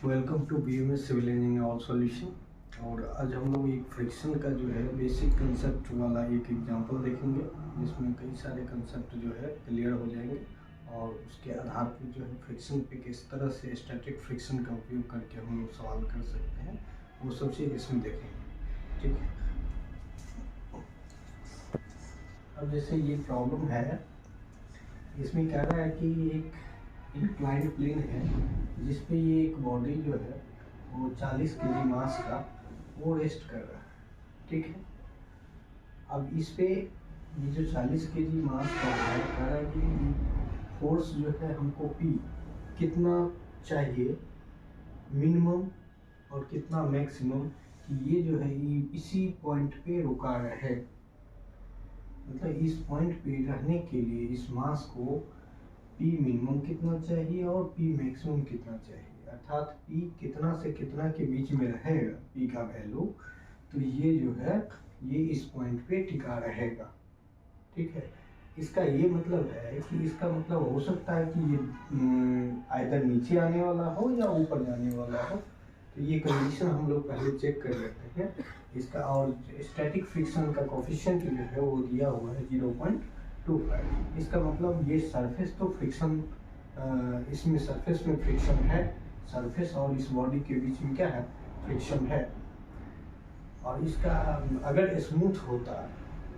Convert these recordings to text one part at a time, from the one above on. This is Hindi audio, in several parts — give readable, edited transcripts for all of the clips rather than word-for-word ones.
Welcome to BMS civil engineering all solution. और आज हम लोग एक फ्रिक्शन का जो है बेसिक कंसेप्ट वाला एक एग्जांपल देखेंगे, जिसमें कई सारे कंसेप्ट जो है क्लियर हो जाएंगे और उसके आधार पर जो है फ्रिक्शन पे किस तरह से स्टैटिक फ्रिक्शन का उपयोग करके हम लोग सवाल कर सकते हैं, वो सब चीज़ इसमें देखेंगे। ठीक है, अब जैसे ये प्रॉब्लम है, इसमें कह रहा है कि एक इंक्लाइंड प्लेन है जिसपे ये एक बॉडी जो है वो 40 kg मास का वो रेस्ट कर रहा है। ठीक है, अब इस पे ये जो 40 kg मास का है, कह रहा है कि फोर्स जो है हमको P कितना चाहिए मिनिमम और कितना मैक्सिमम, कि ये जो है ये इसी पॉइंट पे रुका रहे। मतलब इस पॉइंट पे रहने के लिए इस मास को P मिनिमम कितना चाहिए और P मैक्सिमम कितना चाहिए, अर्थात P कितना से कितना के बीच में रहेगा P का वैल्यू, तो ये जो है ये इस पॉइंट पे टिका रहेगा। ठीक है, इसका ये मतलब है कि इसका मतलब हो सकता है कि ये आइदर नीचे आने वाला हो या ऊपर जाने वाला हो। तो ये कंडीशन हम लोग पहले चेक कर लेते हैं इसका। और स्टैटिक फ्रिक्शन का कोफिशिएंट जो है वो दिया हुआ है 0.25। इसका मतलब ये सरफेस तो फ्रिक्शन, इसमें सरफेस में फ्रिक्शन है, सरफेस और इस बॉडी के बीच में क्या है, फ्रिक्शन है। और इसका अगर स्मूथ होता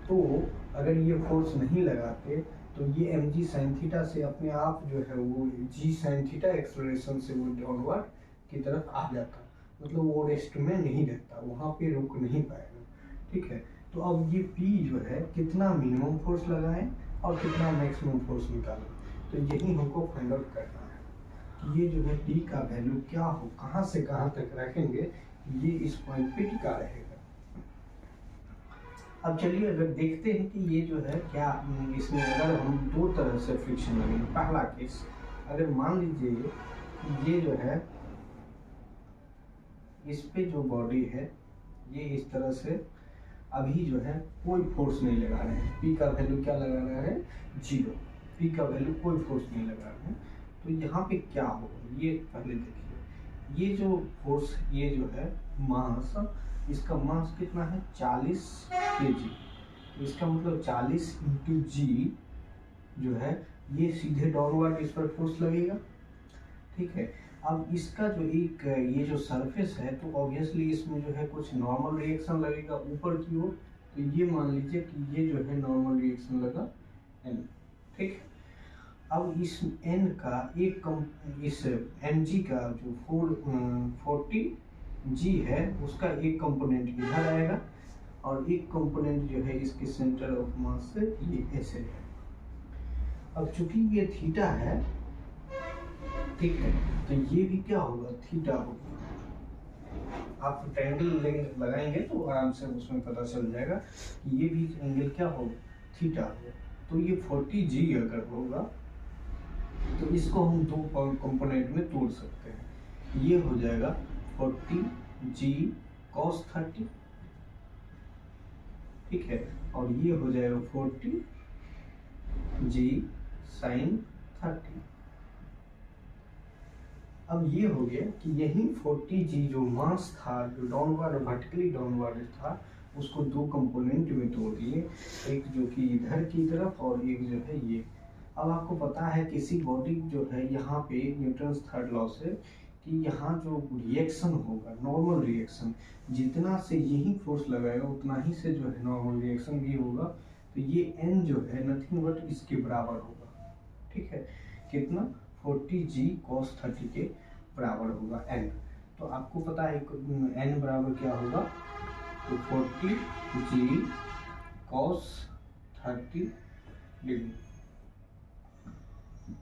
तो अगर ये फोर्स नहीं लगाते तो ये mg sin थीटा से अपने आप जो है वो g sin थीटा एक्सेलरेशन से वो डाउनवर्ड की तरफ आ जाता, मतलब वो रेस्ट में नहीं रहता, वहाँ पे रुक नहीं पाएगा। ठीक है, तो अब ये P जो है कितना मिनिमम फोर्स लगाएं और कितना मैक्सिमम फोर्स निकालें, तो यही हमको फाइंड आउट करना है कि ये जो है P का वैल्यू क्या हो, कहाँ से कहाँ तक रखेंगे ये इस पॉइंट पे टिका रहेगा। अब चलिए अगर देखते हैं कि ये जो है क्या इसमें अगर हम दो तरह से फ्रिक्शन लगेंगे। पहला केस, अगर मान लीजिए ये जो है इस पे जो बॉडी है ये इस तरह से अभी जो है कोई फोर्स नहीं लगा रहे हैं, P का वैल्यू क्या लगा रहा है, 0। P का वैल्यू कोई फोर्स नहीं लगा रहे हैं, तो यहाँ पे क्या होगा ये पहले देखिए। ये जो फोर्स, ये जो है मास, इसका मास कितना है 40 kg, इसका मतलब 40 × g जो है ये सीधे डाउनवर्ड इस पर फोर्स लगेगा। ठीक है, अब इसका जो एक ये जो सरफेस है तो ऑब्वियसली इसमें जो है कुछ नॉर्मल रिएक्शन लगेगा ऊपर की ओर, तो ये मान लीजिए कि ये जो है नॉर्मल रिएक्शन लगा n। ठीक है, अब इस n का एक इस mg का जो 40g है उसका एक कंपोनेंट इधर आएगा और एक कंपोनेंट जो है इसके सेंटर ऑफ मास से ये ऐसे है। अब चूंकि ये थीटा है, ठीक है, तो ये भी क्या होगा, थीटा होगा। आप ट्रायंगल लगाएंगे तो आराम से उसमें पता चल जाएगा कि ये भी एंगल क्या होगा, थीटा होगा। तो ये 40g अगर होगा तो इसको हम दो कंपोनेंट में तोड़ सकते हैं। ये हो जाएगा 40g cos 30, ठीक है, और ये हो जाएगा 40g sin 30। अब ये हो गया कि यही 40g जो मास था, जो डाउनवर्ड वर्टिकली डाउनवर्ड था, उसको दो कंपोनेंट में तोड़ दिए, एक जो कि इधर की तरफ और एक जो है ये। अब आपको पता है किसी बॉडी जो है यहाँ पे न्यूटन्स थर्ड लॉ से कि यहाँ जो रिएक्शन होगा, नॉर्मल रिएक्शन, जितना से यही फोर्स लगाएगा उतना ही से जो है नॉर्मल रिएक्शन भी होगा। तो ये n जो है नथिंग बट इसके बराबर होगा। ठीक है, कितना, 40g cos 30 के बराबर होगा n। तो आपको पता है n बराबर क्या होगा, तो 40g cos 30 degree,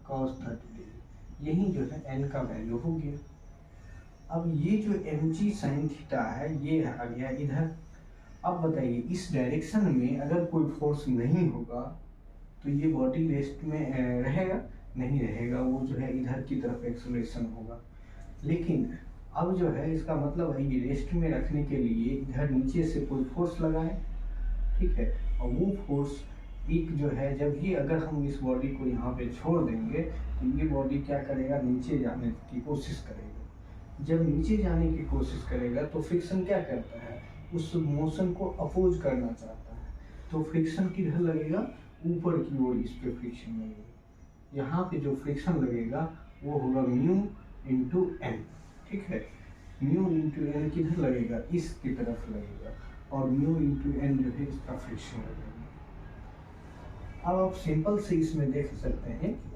cos 30 degree, यही जो है n का वैल्यू हो गया। अब ये जो mg sin थीटा है ये आ गया इधर। अब बताइए इस डायरेक्शन में अगर कोई फोर्स नहीं होगा तो ये बॉडी रेस्ट में रहेगा, नहीं रहेगा, वो जो है इधर की तरफ एक्सेलरेशन होगा। लेकिन अब जो है इसका मतलब है ये रेस्ट में रखने के लिए इधर नीचे से कोई फोर्स लगाए। ठीक है, और वो फोर्स एक जो है, जब भी अगर हम इस बॉडी को यहाँ पे छोड़ देंगे तो ये बॉडी क्या करेगा, नीचे जाने की कोशिश करेगा। जब नीचे जाने की कोशिश करेगा तो फ्रिक्शन क्या करता है, उस मोशन को अपोज करना चाहता है। तो फ्रिक्शन किधर लगेगा, ऊपर की ओर इस पे फ्रिक्शन लगेगा। यहाँ पे जो फ्रिक्शन लगेगा वो होगा म्यू इंटू एन। ठीक है, म्यू इंटू एन किधर लगेगा, इसकी तरफ लगेगा, और म्यू इंटू एन जो है इसका फ्रिक्शन लगेगा। अब आप सिंपल से इसमें देख सकते हैं कि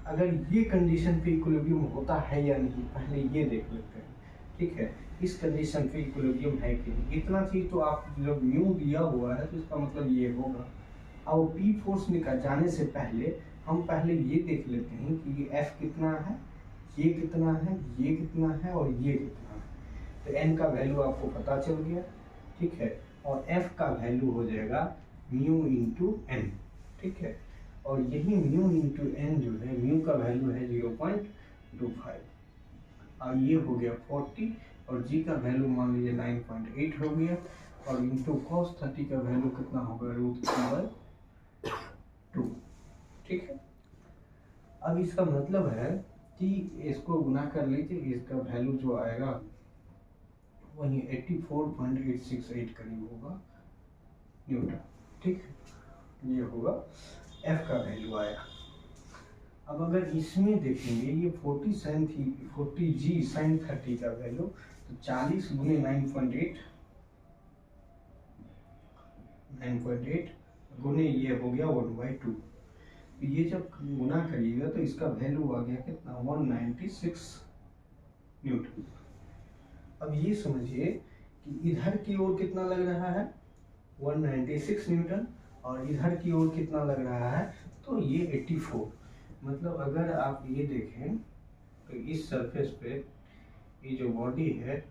अगर ये कंडीशन पे इक्विलिब्रियम होता है या नहीं, पहले ये देख लेते हैं। ठीक है, इस कंडीशन पे इक्विलिब्रियम है कि नहीं, इतना चीज तो आप जब म्यू दिया हुआ है तो इसका मतलब ये होगा। अब पी फोर्स निकाल जाने से पहले हम पहले ये देख लेते हैं कि ये एफ कितना है, ये कितना है, ये कितना है और ये कितना है। तो एन का वैल्यू आपको पता चल गया। ठीक है, और एफ का वैल्यू हो जाएगा म्यू इंटू एन। ठीक है, और यही म्यू इंटू एन जो है, म्यू का वैल्यू है 0.25, और ये हो गया 40, और जी का वैल्यू मान लीजिए 9.8 हो गया, और इंटू cos 30 का वैल्यू कितना होगा, √3/2। ठीक है, अब इसका मतलब है कि इसको गुना कर लीजिए, इसका वैल्यू जो आएगा वही 84.868 करीब होगा न्यूटन। ठीक है, ये होगा एफ का वैल्यू आया। अब अगर इसमें देखेंगे ये 40 जी साइन 30 का वैल्यू, तो 40 गुने 9.8 गुने ये हो गया 1/2। ये जब गुना करिएगा तो इसका वैल्यू आ गया कितना, 196 न्यूटन। अब ये समझिए कि इधर की ओर कितना लग रहा है, 196 न्यूटन, और इधर की ओर कितना लग रहा है, तो ये 84। मतलब अगर आप ये देखें तो इस सरफेस पे ये जो बॉडी है,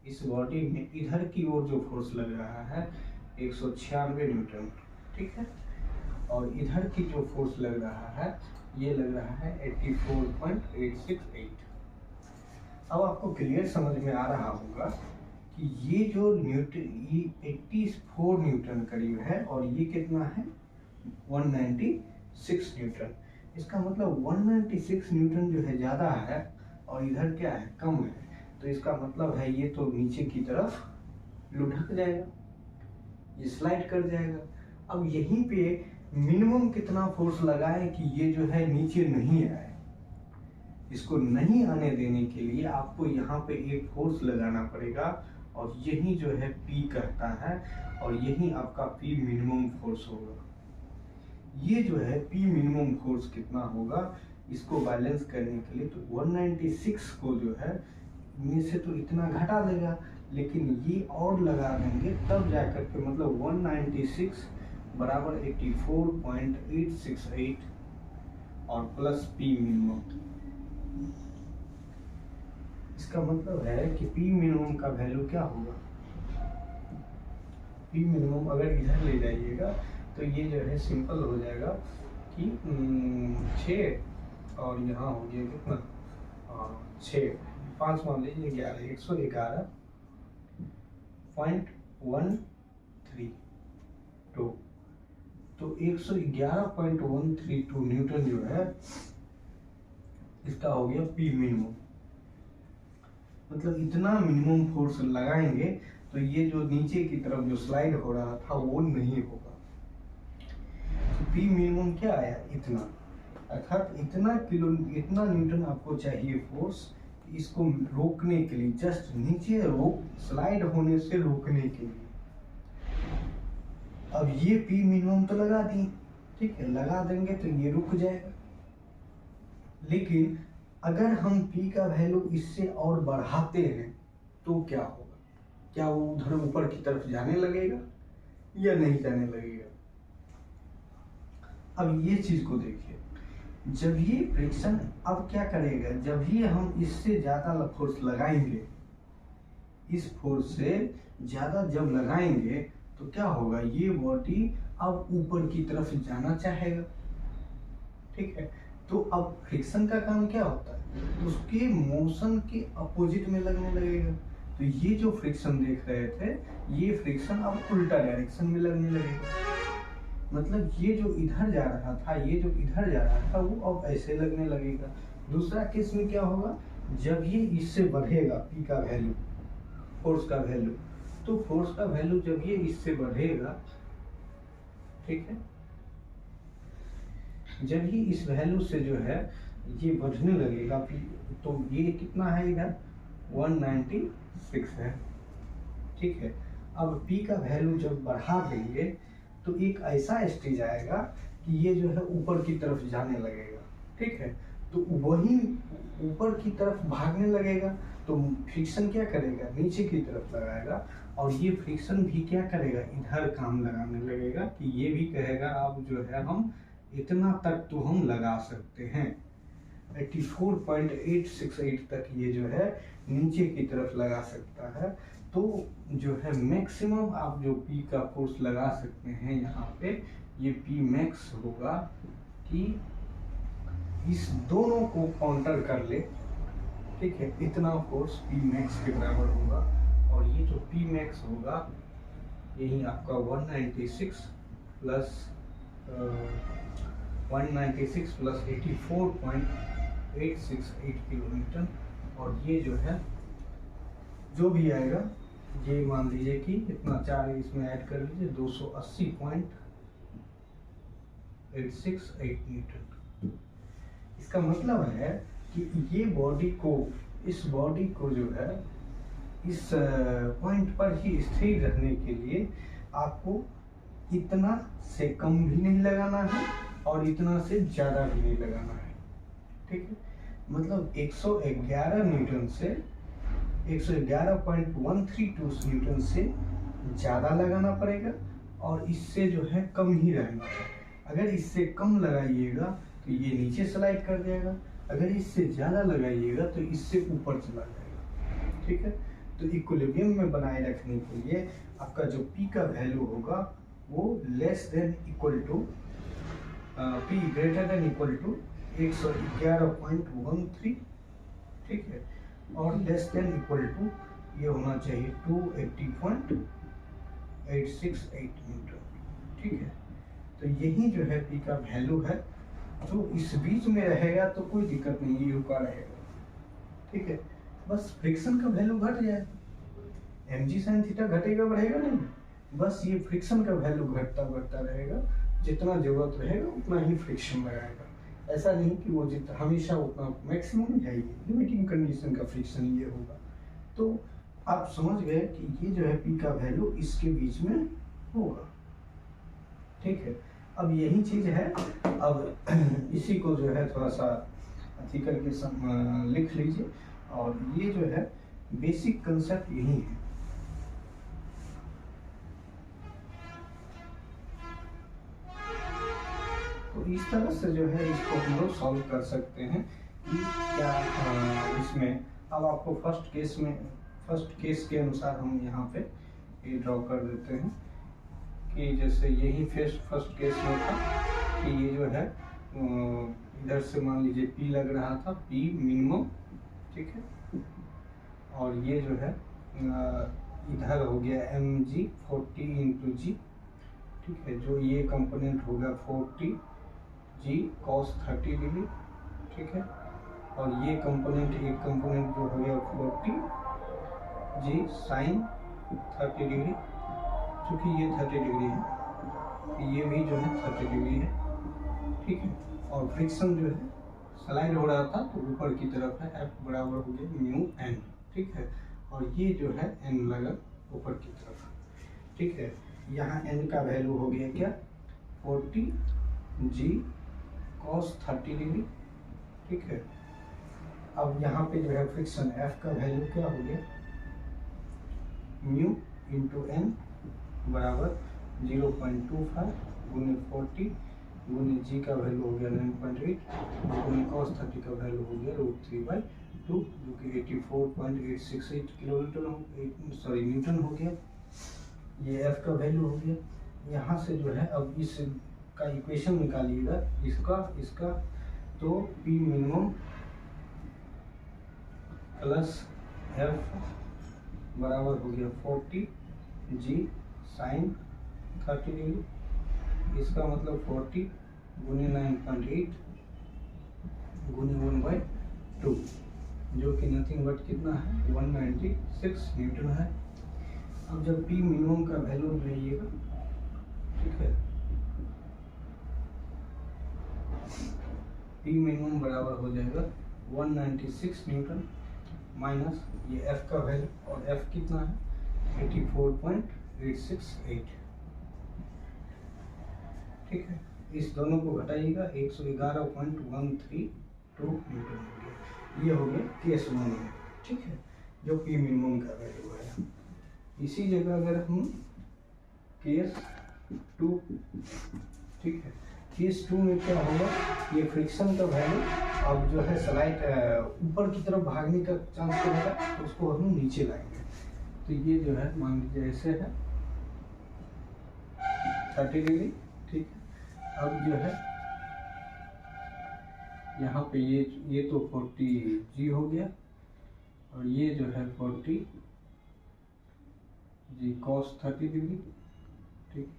इस बॉडी में इधर की ओर जो फोर्स लग रहा है 196 न्यूटन। ठीक है, और इधर की जो फोर्स लग रहा है ये लग रहा है 84.868। अब आपको क्लियर समझ में आ रहा होगा कि ये जो न्यूटन, ये 84 न्यूटन करीब है, और ये कितना है 196 न्यूटन। इसका मतलब 196 न्यूटन जो है ज़्यादा है और इधर क्या है, कम है। तो इसका मतलब है ये तो नीचे की तरफ लुढ़क जाएगा, ये स्लाइड कर जाएगा। अब यहीं पे मिनिमम कितना फोर्स लगाए कि ये जो है नीचे नहीं आए। इसको नहीं आने देने के लिए आपको यहाँ पे एक फोर्स लगाना पड़ेगा, और यही जो है P कहता है, और यही आपका P मिनिमम फोर्स होगा। ये जो है P मिनिमम फोर्स कितना होगा, इसको बैलेंस करने के लिए तो 196 को जो है में से तो इतना घटा देगा, लेकिन ये और लगा देंगे तब जाकर के, मतलब 196 बराबर 84.868 और प्लस P मिनिमम। इसका मतलब है कि P मिनिमम का वैल्यू क्या होगा, P मिनिमम अगर इधर ले जाइएगा तो ये जो है सिंपल हो जाएगा कि 6 और यहाँ हो गया कितना, 6 5 मान लीजिए 11, 111.132, तो 111.132 न्यूटन जो है इसका हो गया P मिनिमम। मतलब इतना मिनिमम फोर्स लगाएंगे तो ये जो नीचे की तरफ जो स्लाइड हो रहा था वो नहीं होगा। तो P मिनिमम क्या आया, इतना, अर्थात इतना न्यूटन आपको चाहिए फोर्स इसको रोकने के लिए, जस्ट नीचे स्लाइड होने से रोकने के लिए। अब ये P मिनिमम तो लगा दी, ठीक है, लगा देंगे तो ये रुक जाएगा। लेकिन अगर हम P का वैल्यू इससे और बढ़ाते हैं तो क्या होगा, क्या वो उधर ऊपर की तरफ जाने लगेगा या नहीं जाने लगेगा। अब ये चीज को देखिए, जब ये फ्रिक्शन अब क्या करेगा, जब भी हम इससे ज्यादा फोर्स लगाएंगे, इस फोर्स से ज्यादा जब लगाएंगे तो क्या होगा, ये बॉडी अब ऊपर की तरफ जाना चाहेगा। ठीक है, तो अब फ्रिक्शन का काम क्या होता है, उसके मोशन के अपोजिट में लगने लगेगा। तो ये जो फ्रिक्शन देख रहे थे, ये फ्रिक्शन अब उल्टा डायरेक्शन में लगने लगेगा। मतलब ये जो इधर जा रहा था, ये जो इधर जा रहा था, वो अब ऐसे लगने लगेगा। दूसरा केस में क्या होगा, जब ये इससे बढ़ेगा पी का वैल्यू, फोर्स का वैल्यू, तो फोर्स का वैल्यू जब ये इससे बढ़ेगा, ठीक है, जब ही इस वैल्यू से जो है ये बढ़ने लगेगा, तो ये कितना है इधर 196 है, ठीक है। अब P का वैल्यू जब बढ़ा देंगे तो एक ऐसा स्टेज आएगा कि ये जो है ऊपर की तरफ जाने लगेगा, ठीक है। तो वही ऊपर की तरफ भागने लगेगा, तो फ्रिक्शन क्या करेगा, नीचे की तरफ लगाएगा, और ये फ्रिक्शन भी क्या करेगा, इधर काम लगाने लगेगा कि ये भी कहेगा अब जो है हम इतना तक तो हम लगा सकते हैं, 84.868 तक ये जो है नीचे की तरफ लगा सकता है। तो जो है मैक्सिमम आप जो P का फोर्स लगा सकते हैं यहाँ पे, ये P मैक्स होगा कि इस दोनों को काउंटर कर ले, ठीक है, इतना फोर्स P मैक्स के बराबर होगा। और ये जो P मैक्स होगा यही आपका 196 प्लस 84.868 किलोमीटर, और ये जो है जो भी आएगा ये मान लीजिए कि इतना 4 इसमें ऐड कर लीजिए 280.868 न्यूटन। इसका मतलब है कि ये बॉडी को, इस बॉडी को जो है इस पॉइंट पर ही स्थिर रहने के लिए आपको इतना से कम भी नहीं लगाना है और इतना से ज़्यादा भी नहीं लगाना है, ठीक है। मतलब 111 न्यूटन से 111.132 न्यूटन से ज़्यादा लगाना पड़ेगा और इससे जो है कम ही रहना है। अगर इससे कम लगाइएगा तो ये नीचे स्लाइड कर जाएगा, अगर इससे ज़्यादा लगाइएगा तो इससे ऊपर चला जाएगा, ठीक है। तो इक्विलिब्रियम में बनाए रखने के लिए आपका जो P का वैल्यू होगा वो less than equal to P greater than equal to 111.13, ठीक है, और लेस देन इक्वल टू ये होना चाहिए 280.868 न्यूटन, ठीक है। तो यही जो है P का वैल्यू है, जो इस बीच में रहेगा तो कोई दिक्कत नहीं, ये रुका रहेगा, ठीक है। बस फ्रिक्शन का वैल्यू घट जाए, mg sin थीटा घटेगा बढ़ेगा नहीं, बस ये फ्रिक्शन का वैल्यू घटता बढ़ता रहेगा, जितना जरूरत रहेगा उतना ही फ्रिक्शन लगाएगा। ऐसा नहीं कि वो जितना हमेशा उतना मैक्सिमम जाएगी, लिमिटिंग कंडीशन का फ्रिक्शन ये होगा। तो आप समझ गए कि ये जो है P का वैल्यू इसके बीच में होगा, ठीक है। अब यही चीज़ है, अब इसी को जो है थोड़ा सा अथी करके लिख लीजिए, और ये जो है बेसिक कंसेप्ट यही है। तो इस तरह से जो है इसको हम लोग सॉल्व कर सकते हैं कि क्या इसमें। अब आपको फर्स्ट केस के अनुसार हम यहाँ पे ये ड्रॉ कर देते हैं कि जैसे यही फर्स्ट केस में था कि ये जो है इधर से मान लीजिए P लग रहा था, P मिनिमम, ठीक है, और ये जो है इधर हो गया mg 40 इंटू जी, ठीक है, जो ये कंपोनेंट होगा 40 जी cos 30 डिग्री, ठीक है, और ये कंपोनेंट एक कंपोनेंट जो हो गया 40 जी साइन 30 डिग्री, क्योंकि ये 30 डिग्री है, ये भी जो है 30 डिग्री है, ठीक है। और फ्रिक्शन जो है स्लाइड हो रहा था तो ऊपर की तरफ है, F बराबर हो गया म्यू n, ठीक है, और ये जो है n लगा ऊपर की तरफ, ठीक है। यहाँ n का वैल्यू हो गया क्या 40 जी cos 30 डिग्री, ठीक है। अब यहाँ पे जो है फ्रिक्शन F का वैल्यू क्या हो गया म्यू इंटू n बराबर 0.25 गुने 40 गुने जी का वैल्यू हो गया 9.8 गुने cos 30 का वैल्यू हो गया √3/2, जो कि 84.868 न्यूटन हो गया। ये F का वैल्यू हो गया। यहाँ से जो है अब इस का इक्वेशन निकालिएगा, इसका तो P मिनिमम प्लस F बराबर हो गया 40 जी साइन 30 डिग्री, इसका मतलब 40 गुने 9.8 गुने 1/2, जो कि नथिंग बट कितना है 196 न्यूटन है। अब जब पी मिनिमम का वैल्यू लगाइएगा, ठीक है, पी मिनिमम बराबर हो जाएगा 196 न्यूटन माइनस ये एफ का वैल्यू, और एफ कितना है 84.868, ठीक है। इस दोनों को घटाइएगा 111.132 न्यूटन हो गया। ये हो गया केस 1 में, ठीक है, जो पी मिनिमम का वैल्यू है। इसी जगह अगर हम केस 2, ठीक है, केस 2 में क्या होगा, ये फ्रिक्शन का वैल्यू अब जो है स्लाइड ऊपर की तरफ भागने का चांस रहेगा, तो उसको हम नीचे लाएंगे। तो ये जो है मान लीजिए ऐसे है 30 डिग्री, ठीक है। अब जो है यहाँ पे ये तो 40 जी हो गया, और ये जो है 40 जी cos 30 डिग्री, ठीक,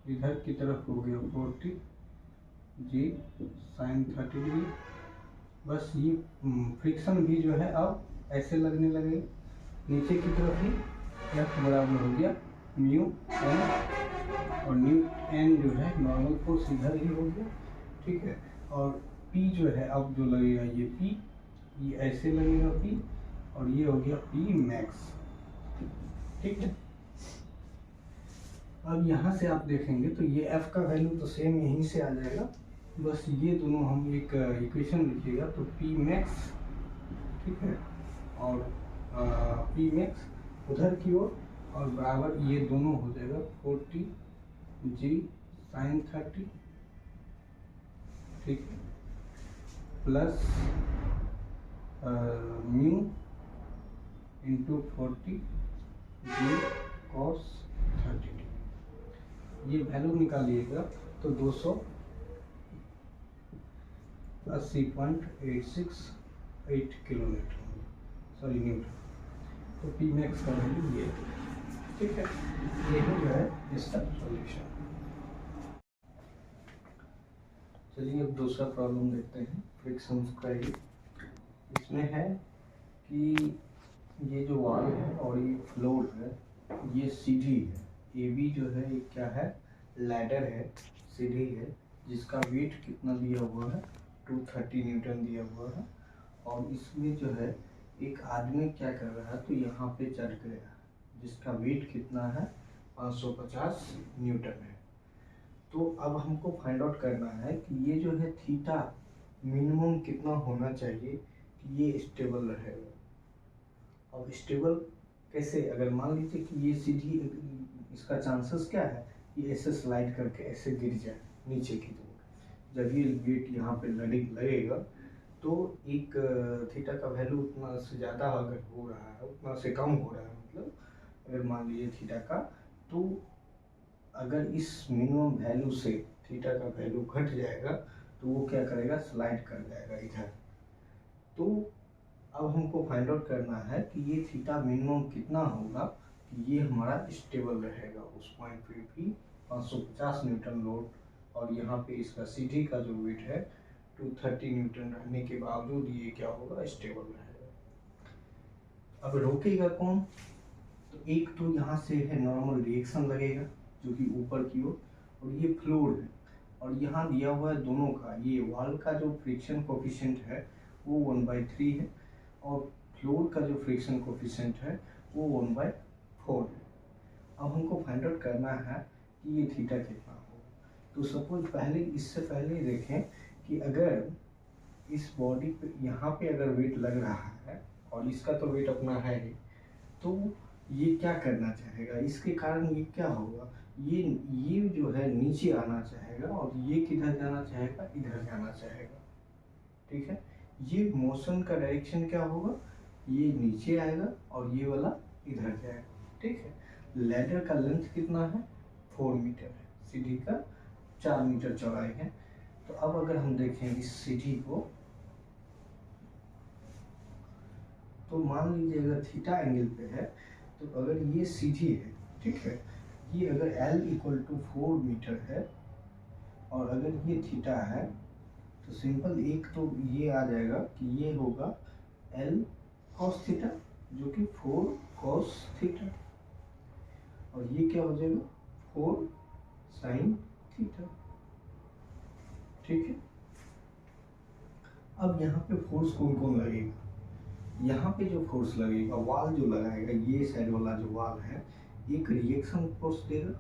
इधर की तरफ हो गया 40 जी sin 30 डिग्री। बस ये फ्रिक्शन भी जो है अब ऐसे लगने लगे, नीचे की तरफ ही F बराबर हो गया म्यू एन, और न्यू एन जो है नॉर्मल फोर्स इधर ही हो गया, ठीक है। और P जो है अब जो लगेगा ये P, ये ऐसे लगेगा P, और ये हो गया P मैक्स, ठीक है। अब यहाँ से आप देखेंगे तो ये F का वैल्यू तो सेम यहीं से आ जाएगा, बस ये दोनों हम एक इक्वेशन लिखिएगा, तो P मैक्स, ठीक है, और P मैक्स उधर की ओर, और बराबर ये दोनों हो जाएगा 40 जी sin 30, ठीक है, प्लस म्यू इंटू 40 जी cos 30। ये वैल्यू निकालिएगा तो 280.868 किलोमीटर, सॉरी न्यूटन। तो पी मैक्स का वैल्यू ये है, ठीक है। यही जो है इसका सॉल्यूशन। चलिए अब दूसरा प्रॉब्लम देखते हैं फ्रिक्शन का ही। इसमें है कि ये जो वॉल है और ये फ्लोर है, ये सीढ़ी है, ए बी जो है ये क्या है, लैडर है, सीढ़ी है, जिसका वेट कितना दिया हुआ है 230 न्यूटन दिया हुआ है। और इसमें जो है एक आदमी क्या कर रहा है, तो यहाँ पे चढ़ गया, जिसका वेट कितना है 550 न्यूटन है। तो अब हमको फाइंड आउट करना है कि ये जो है थीटा मिनिमम कितना होना चाहिए कि ये स्टेबल रहेगा। अब स्टेबल कैसे, अगर मान लीजिए कि ये सीधी, इसका चांसेस क्या है, ये ऐसे स्लाइड करके ऐसे गिर जाए नीचे की तरफ, जब ये वेट यहाँ पे लगेगा तो एक थीटा का वैल्यू उतना से ज़्यादा अगर हो रहा है, उतना से कम हो रहा है, मतलब अगर मान लीजिए थीटा का, तो अगर इस मिनिमम वैल्यू से थीटा का वैल्यू घट जाएगा तो वो क्या करेगा, स्लाइड कर जाएगा इधर। तो अब हमको फाइंड आउट करना है कि ये थीटा मिनिमम कितना होगा कि ये हमारा स्टेबल रहेगा उस पॉइंट पे भी 550 न्यूटन लोड, और यहाँ पे इसका सीढ़ी का जो वेट है 230 न्यूटन रहने के बावजूद ये क्या होगा, स्टेबल रहेगा। अब रोकेगा कौन, तो एक तो यहाँ से है नॉर्मल रिएक्शन लगेगा जो कि ऊपर की ओर, और ये फ्लोर है, और यहाँ दिया हुआ है दोनों का, ये वॉल का जो फ्रिक्शन कोफिशिएंट है वो 1/3 है, और फ्लोर का जो फ्रिक्शन कोफिशिएंट है वो 1/4 है। अब हमको फाइंड आउट करना है कि ये थीटा कितना होगा। तो सपोज पहले, इससे पहले देखें कि अगर इस बॉडी पे यहाँ पे अगर वेट लग रहा है, और इसका तो वेट अपना है ही, तो ये क्या करना चाहेगा, इसके कारण ये क्या होगा, ये जो है नीचे आना चाहेगा, और ये किधर जाना चाहेगा, इधर जाना चाहेगा, ठीक है। ये मोशन का डायरेक्शन क्या होगा, ये नीचे आएगा और ये वाला इधर जाएगा, ठीक है। लैडर का लेंथ कितना है 4 मीटर है, सीढ़ी का 4 मीटर चौड़ाई है। तो अब अगर हम देखें इस सीढ़ी को, तो मान लीजिए अगर थीटा एंगल पे है, तो अगर ये सीढ़ी है, ठीक है, ये अगर L = 4 मीटर है, और अगर ये थीटा है, तो सिंपल एक तो ये आ जाएगा कि ये होगा L cos थीटा जो कि 4 cos थीटा, और ये क्या हो जाएगा 4 sin थीटा। ठीक है, अब यहाँ पे फोर्स कौन कौन लगेगा? यहाँ पे जो फोर्स लगेगा, वाल जो लगाएगा, ये साइड वाला जो वाल है एक रिएक्शन फोर्स देगा,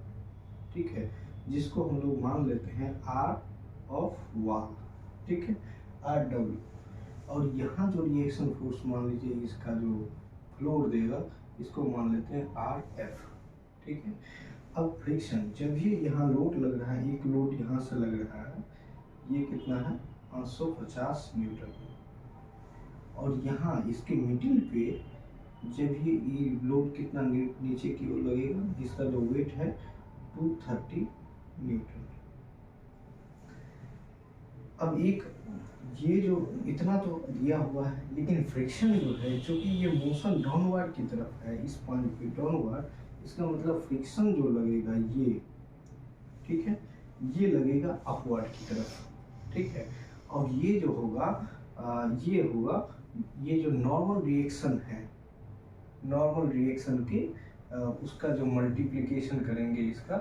ठीक है, जिसको हम लोग मान लेते हैं R ऑफ वाल, ठीक है, RW। और यहाँ जो रिएक्शन फोर्स मान लीजिए इसका जो फ्लोर देगा, इसको मान लेते हैं RF, ठीक है। अब फ्रिक्शन, जब ये यहाँ लोड लग रहा है, एक लोड यहाँ से लग रहा है, ये कितना है 550 न्यूटन, और यहाँ इसके मिडिल पे जब ये लोड कितना नीचे की ओर लगेगा, जिसका जो वेट है 230 न्यूटन। अब एक ये जो इतना तो दिया हुआ है, लेकिन फ्रिक्शन जो है, चूंकि ये मोशन डाउनवर्ड की तरफ है, इस पॉइंट पे डाउनवर्ड, इसका मतलब फ्रिक्शन जो लगेगा ये, ठीक है, ये लगेगा अपवर्ड की तरफ, ठीक है। और ये जो होगा ये होगा, ये जो नॉर्मल रिएक्शन है, नॉर्मल रिएक्शन के उसका जो मल्टीप्लिकेशन करेंगे, इसका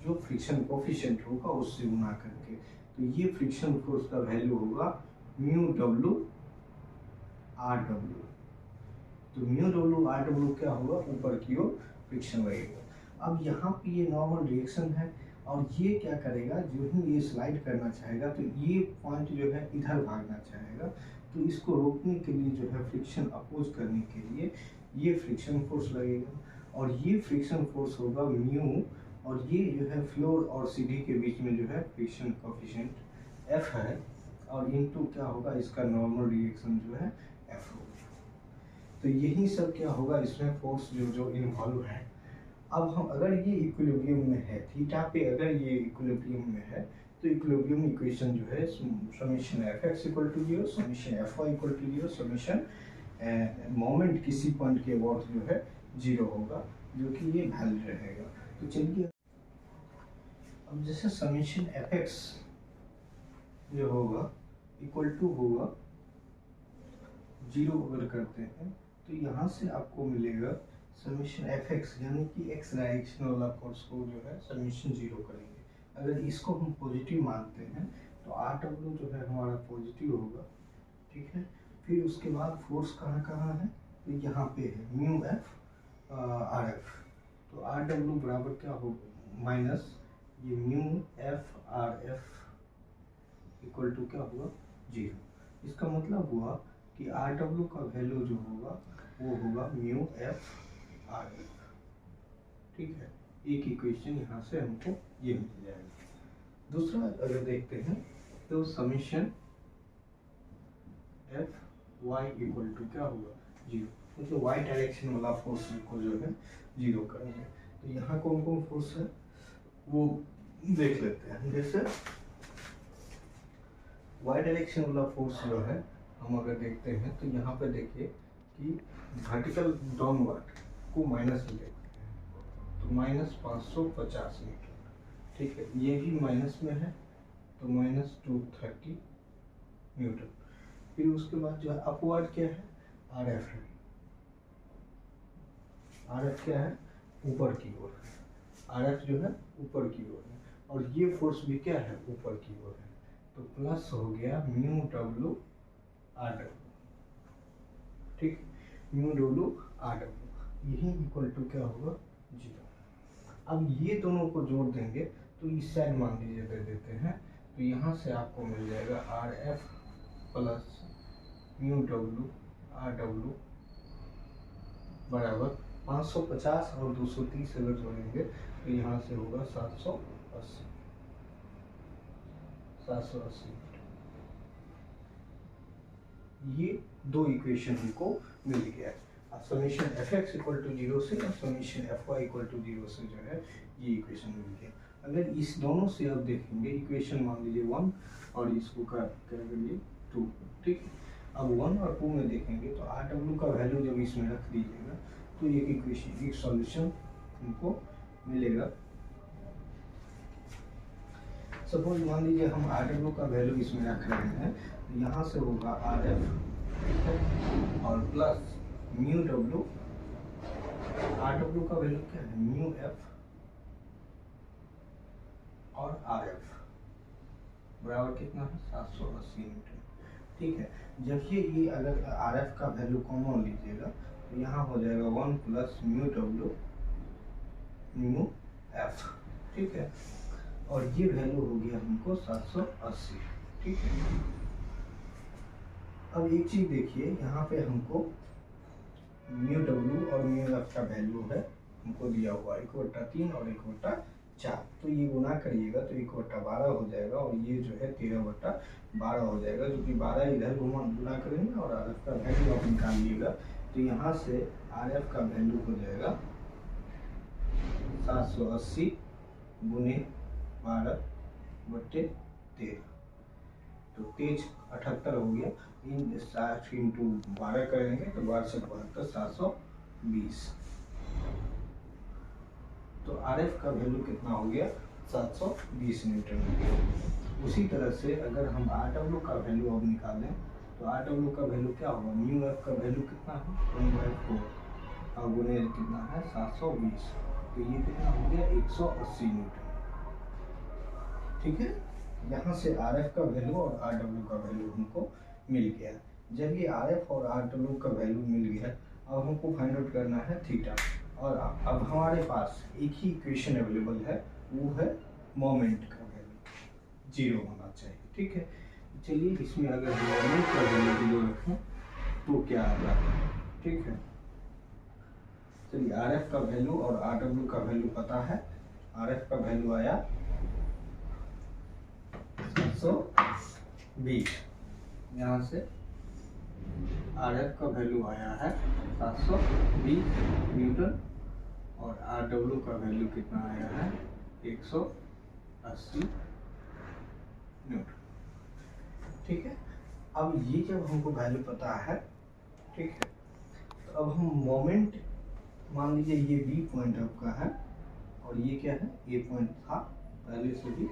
जो फ्रिक्शन कोफिशिएंट होगा उससे गुना करके, तो ये फ्रिक्शन फोर्स का वैल्यू होगा म्यू डब्ल्यू आर डब्ल्यू। तो म्यू डब्ल्यू आर डब्ल्यू क्या होगा, ऊपर की ओर फ्रिक्शन लगेगा। अब यहाँ पे ये नॉर्मल रिएक्शन है, और ये क्या करेगा, जो ही ये स्लाइड करना चाहेगा तो ये पॉइंट जो है इधर भागना चाहेगा, तो इसको रोकने के लिए जो है फ्रिक्शन अपोज करने के लिए ये फ्रिक्शन फोर्स लगेगा, और ये फ्रिक्शन फोर्स होगा म्यू, और ये जो है फ्लोर और सीढ़ी के बीच में जो है फ्रिक्शन कोफिशिएंट एफ है, और इनटू क्या होगा, इसका नॉर्मल रिएक्शन जो है एफ होगा। तो यही सब क्या होगा, इसमें फोर्स जो इन्वॉल्व है। अब हम अगर ये इक्विलिब्रियम में है, थीटा पे अगर ये इक्विलिब्रियम में है, तो इक्विलिब्रियम इक्वेशन जो है summation F X equal to 0, summation F Y equal to 0, summation moment किसी पॉइंट के अबाउट जो है 0 होगा, जो कि ये वैल्यू रहेगा। तो चलिए, अब जैसे समेशन एफ एक्स जो होगा इक्वल टू होगा 0 अगर करते हैं, तो यहाँ से आपको मिलेगा समेशन एफ एक्स, यानी कि एक्स डायरेक्शन वाला फोर्स को जो है समेशन 0 करेंगे। अगर इसको हम पॉजिटिव मानते हैं तो आर डब्ल्यू जो है हमारा पॉजिटिव होगा, ठीक है। फिर उसके बाद फोर्स कहाँ कहाँ है, तो यहाँ पे है म्यू एफ आर एफ, तो आर डब्ल्यू बराबर क्या होगा, माइनस ये mu F R F equal to क्या होगा 0। इसका मतलब हुआ कि आर डब्ल्यू का वैल्यू जो होगा वो होगा म्यू एफ आर एफ, ठीक है। एक इक्वेशन यहाँ से हमको ये मिल जाएगा। दूसरा अगर देखते हैं तो summation F Y equal to क्या होगा 0, मतलब वाई डायरेक्शन वाला फोर्स को जो है 0 करेंगे। तो यहाँ कौन कौन फोर्स है वो देख लेते हैं। जैसे वाई डायरेक्शन वाला फोर्स जो है हम अगर देखते हैं, तो यहाँ पे देखिए कि वर्टिकल डाउनवर्ड को माइनस में देखते हैं, तो माइनस 550 मीटर, ठीक है। ये भी माइनस में है, तो माइनस 230 न्यूटन। फिर उसके बाद जो है अपवर्ड क्या है, आर एफ है। आर एफ क्या है, ऊपर की ओर है। आर एफ जो है ऊपर की ओर है, और ये फोर्स भी क्या है, ऊपर की ओर है। तो प्लस हो गया म्यू डब्ल्यू आर डब्ल्यू, ठीक, म्यू डब्ल्यू आर डब्ल्यू, यही इक्वल टू क्या होगा 0। अब ये दोनों को जोड़ देंगे तो इस साइड मान लीजिए दे देते हैं, तो यहाँ से आपको मिल जाएगा R F plus mu W R W बराबर 550 और 230 अगर जोड़ेंगे तो यहाँ से होगा 780 ये दो इक्वेशन हमको मिल गया है। Summation F X equal to 0 से और summation F Y equal to 0 से जो है ये इक्वेशन मिल गया। अगर इस दोनों से आप देखेंगे इक्वेशन मान लीजिए 1 और इसको क्या करिए 2, ठीक। अब 1 और 2 में देखेंगे तो आर डब्ल्यू का वैल्यू जब इसमें रख दीजिएगा तो एक इक्वेशन, एक सॉल्यूशन हमको मिलेगा। सपोज मान लीजिए हम आर डब्ल्यू का वैल्यू इसमें रख रहे हैं, तो यहाँ से होगा आर एफ और plus mu W, R W का वैल्यू क्या है, म्यू एफ और आर एफ बराबर कितना है 780 न्यूटन। ठीक है, जब ये अगर आर एफ का वैल्यू कॉमन लीजिएगा तो यहाँ हो जाएगा 1 plus mu W mu F. ठीक है, और ये वैल्यू हो गया हमको 780। ठीक है, अब एक चीज देखिए, यहाँ पे हमको म्यू डब्ल्यू और म्यू एफ का वैल्यू है हमको दिया हुआ 1/3 और 1/4, तो ये गुना करिएगा तो 1/12 हो जाएगा और ये जो है 13/12 हो जाएगा, जो कि 12 इधर गुना करेंगे और आर एफ का वैल्यू आप निकालिएगा तो यहाँ से आर एफ का वैल्यू हो जाएगा 780 गुने 12/13, तो 73 हो गया। इन 60 इंटू 12 करेंगे तो 12 से 72 720, तो आर एफ का वैल्यू कितना हो गया 720 न्यूटन हो गया। उसी तरह से अगर हम आर डब्ल्यू का वैल्यू अब निकालें तो आर डब्ल्यू का वैल्यू क्या होगा, म्यू एफ का वैल्यू कितना है 1/4 और गुने कितना है 720, तो ये कितना हो गया 180 न्यूटन। ठीक है, यहाँ से आर एफ का वैल्यू और आर डब्ल्यू का वैल्यू हमको मिल गया। जब ये आर एफ और आर डब्ल्यू का वैल्यू मिल गया, अब हमको फाइंड आउट करना है थीटा, और अब हमारे पास एक ही इक्वेशन अवेलेबल है, वो है मोमेंट का वैल्यू 0 होना चाहिए। ठीक है, चलिए इसमें अगर मोमेंट का वैल्यू 0 रखें तो क्या आएगा। ठीक है, चलिए आर एफ का वैल्यू और आर डब्ल्यू का वैल्यू पता है। आर एफ का वैल्यू आया 720, यहाँ से आर एफ का वैल्यू आया है 720 न्यूटन और आर डब्ल्यू का वैल्यू कितना आया है 180 न्यूटन। ठीक है, अब ये जब हमको वैल्यू पता है, ठीक है, तो अब हम मोमेंट, मान लीजिए ये बी पॉइंट आपका है और ये क्या है ए पॉइंट था पहले से भी,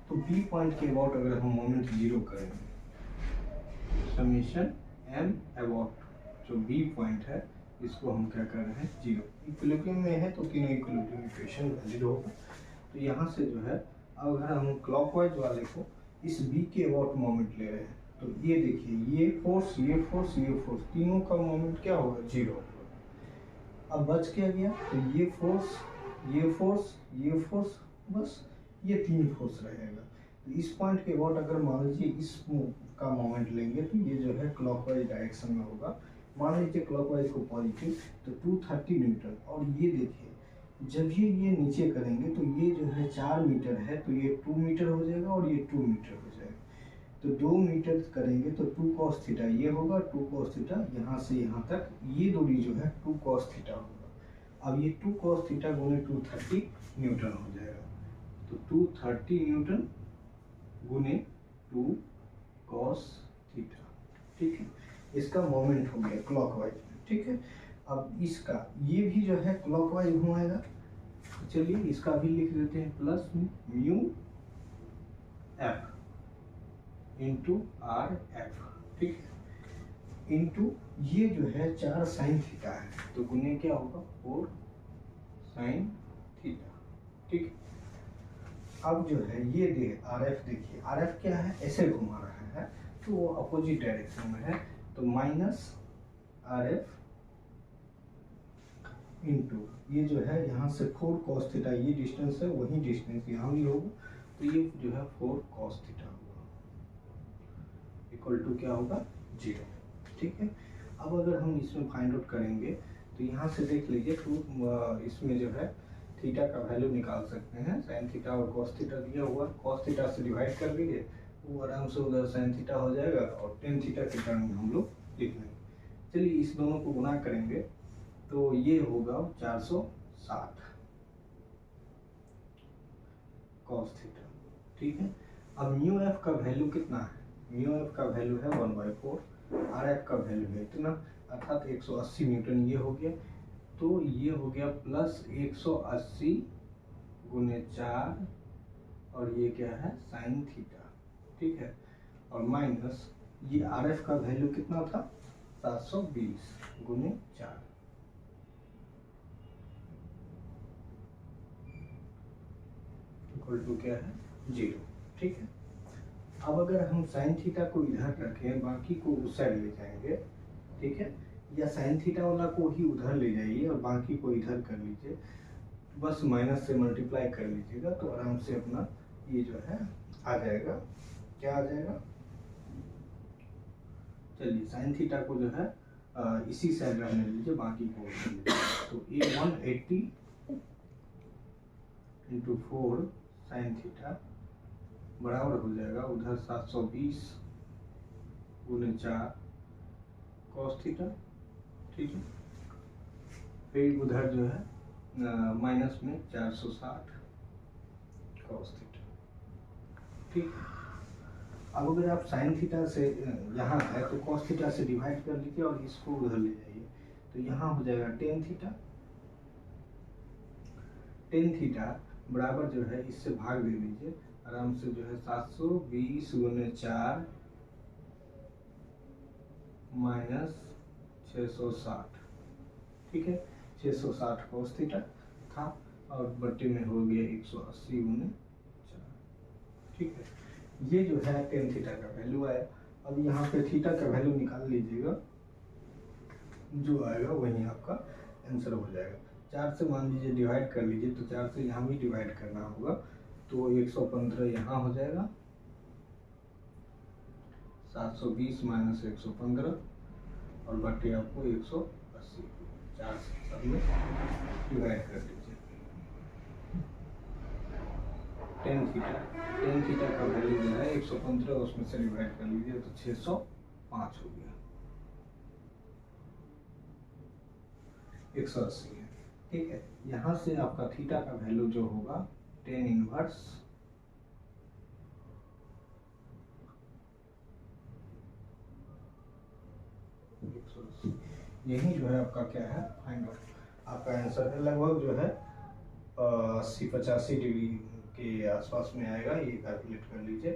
तो बी पॉइंट के अबाउट अगर हम मोमेंट 0 करेंगे, समीशन एम अबाउट जो बी पॉइंट है इसको हम क्या कर रहे हैं 0, इक्विलिब्रियम में है तो तीनों इक्विलिब्रियम इक्वेशन वैलिड होगा। तो यहाँ से जो है अगर हम क्लॉकवाइज वाले को इस बी के अबाउट मोमेंट ले रहे हैं तो ये देखिए ये फोर्स ये फोर्स ये फोर्स तीनों का मोमेंट क्या होगा 0 होगा। अब बच क्या गया, तो ये फोर्स ये फोर्स ये फोर्स, बस ये 3 फोर्स रहेगा। तो इस पॉइंट के अबाउट अगर मान लीजिए इस का मोमेंट लेंगे तो ये जो है क्लॉकवाइज डायरेक्शन में होगा। मान लीजिए क्लॉकवाइज को पॉजिटिव तो 230 न्यूटन, और ये देखिए जब ये नीचे करेंगे तो ये जो है 4 मीटर है तो ये 2 मीटर हो जाएगा और ये 2 मीटर हो जाएगा। तो 2 मीटर करेंगे तो 2 cos थीटा ये होगा, 2 cos थीटा यहाँ से यहाँ तक ये दूरी जो है 2 cos थीटा होगा। अब ये 2 cos थीटा गुने 230 न्यूटन हो जाएगा, तो 230 न्यूटन गुने 2 cos थीटा। ठीक है, इसका मोमेंट हो गया क्लॉकवाइज में। ठीक है, अब इसका ये भी जो है क्लॉकवाइज घुमाएगा, चलिए इसका भी लिख देते हैं plus mu F into R F. ठीक है, इंटू ये जो है 4 साइन थीटा है तो गुने क्या होगा 4 साइन थीटा। ठीक है, अब जो है ये आर एफ देखिए, आर एफ क्या है ऐसे घुमा रहा है तो वो अपोजिट डायरेक्शन में है, तो माइनस आर एफ इंटू ये जो है यहाँ से 4 cos थीटा, ये डिस्टेंस है वही डिस्टेंस यहाँ भी होगा, तो ये जो है 4 cos थीटा होगा इक्वल टू क्या होगा 0। ठीक है, अब अगर हम इसमें फाइंड आउट करेंगे तो यहाँ से देख लीजिए तो इसमें जो है थीटा का वैल्यू निकाल सकते हैं, साइन थीटा और cos थीटा दिया हुआ, cos थीटा से डिवाइड कर लीजिए वो आराम से उधर साइन थीटा हो जाएगा और टेन थीटा के टर्म में हम लोग लिख लेंगे। चलिए इस दोनों को गुना करेंगे तो ये होगा 460 cos थीटा। ठीक है, अब म्यू एफ का वैल्यू कितना है, म्यू एफ का वैल्यू है 1/4, आर एफ का वैल्यू है इतना अर्थात 180 न्यूटन ये हो गया, तो ये हो गया प्लस 180 गुने 4 और ये क्या है साइन थीटा। ठीक है, और माइनस ये आर एफ का वैल्यू कितना था 720 गुने 4 इक्वल टू क्या है 0। ठीक है, अब अगर हम साइन थीटा को इधर रखें, बाकी को उस साइड ले जाएंगे, ठीक है, या साइन थीटा वाला को ही उधर ले जाइए और बाकी को इधर कर लीजिए, बस माइनस से मल्टीप्लाई कर लीजिएगा तो आराम से अपना ये जो है आ जाएगा। क्या आ जाएगा, चलिए साइन थीटा को जो है इसी साइड रहने लीजिए, बाकी को उधर लीजिए। तो ये 180 इंटू 4 साइन थीटा बराबर हो जाएगा उधर 720 गुने 4 कॉस थीटा। ठीक है, फिर उधर जो है माइनस में 460 कॉस थीटा। ठीक है, अब अगर आप साइन थीटा से यहाँ है तो कॉस थीटा से डिवाइड कर लीजिए और इसको उधर ले जाइए, तो यहाँ हो जाएगा टेन थीटा। टेन थीटा बराबर जो है इससे भाग दे दीजिए आराम से, जो है 720 गुने 4 माइनस 660। ठीक है, 660 कॉस थीटा था और बट्टे में हो गया 180 गुने 4। ठीक है, ये जो है टेन थीटा का वैल्यू आया। अब यहाँ पे थीटा का वैल्यू निकाल लीजिएगा, जो आएगा वही आपका आंसर हो जाएगा। 4 से मान लीजिए डिवाइड कर लीजिए, तो 4 से यहाँ भी डिवाइड करना होगा, तो 115 यहाँ हो जाएगा, 720 माइनस 115 और बटे आपको 180। 4 से सब में डिवाइड कर लीजिए। टेन थीटा का वैल्यू जो है 115, उसमें से डिवाइड कर लीजिए तो 605 हो गया, 180 है। ठीक है, यहाँ से आपका थीटा का वैल्यू जो होगा टेन इनवर्स 180, यही जो है आपका क्या है फाइंड आउट आपका आंसर है। लगभग जो है 80-85 डिग्री के आसपास में आएगा, ये कैलकुलेट कर लीजिए।